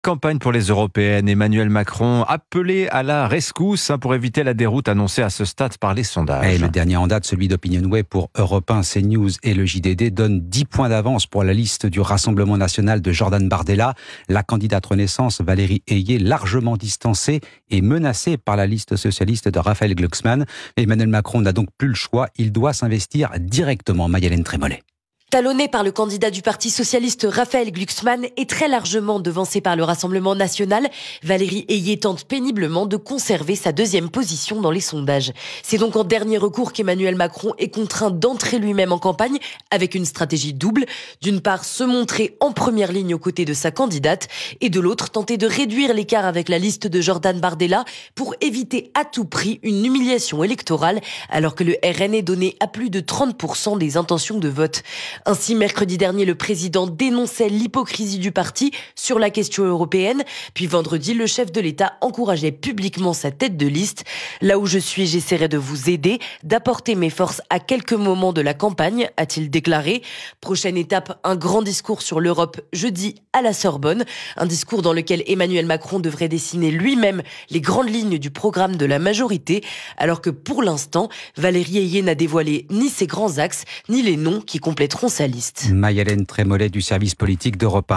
Campagne pour les européennes, Emmanuel Macron appelé à la rescousse pour éviter la déroute annoncée à ce stade par les sondages. Et le dernier en date, celui d'Opinionway pour Europe 1, CNews et le JDD, donne 10 points d'avance pour la liste du Rassemblement national de Jordan Bardella. La candidate Renaissance, Valérie Ayé, largement distancée et menacée par la liste socialiste de Raphaël Glucksmann. Emmanuel Macron n'a donc plus le choix, il doit s'investir directement. Marie-Hélène Trémollet. Talonné par le candidat du Parti socialiste Raphaël Glucksmann et très largement devancé par le Rassemblement national, Valérie Ayé tente péniblement de conserver sa deuxième position dans les sondages. C'est donc en dernier recours qu'Emmanuel Macron est contraint d'entrer lui-même en campagne avec une stratégie double. D'une part, se montrer en première ligne aux côtés de sa candidate et de l'autre, tenter de réduire l'écart avec la liste de Jordan Bardella pour éviter à tout prix une humiliation électorale alors que le RN est donné à plus de 30% des intentions de vote. Ainsi, mercredi dernier, le président dénonçait l'hypocrisie du parti sur la question européenne. Puis vendredi, le chef de l'État encourageait publiquement sa tête de liste. Là où je suis, j'essaierai de vous aider, d'apporter mes forces à quelques moments de la campagne, a-t-il déclaré. Prochaine étape, un grand discours sur l'Europe jeudi à la Sorbonne. Un discours dans lequel Emmanuel Macron devrait dessiner lui-même les grandes lignes du programme de la majorité. Alors que pour l'instant, Valérie Ayé n'a dévoilé ni ses grands axes, ni les noms qui compléteront sa liste. Marie-Hélène Trémollet du service politique d'Europe 1.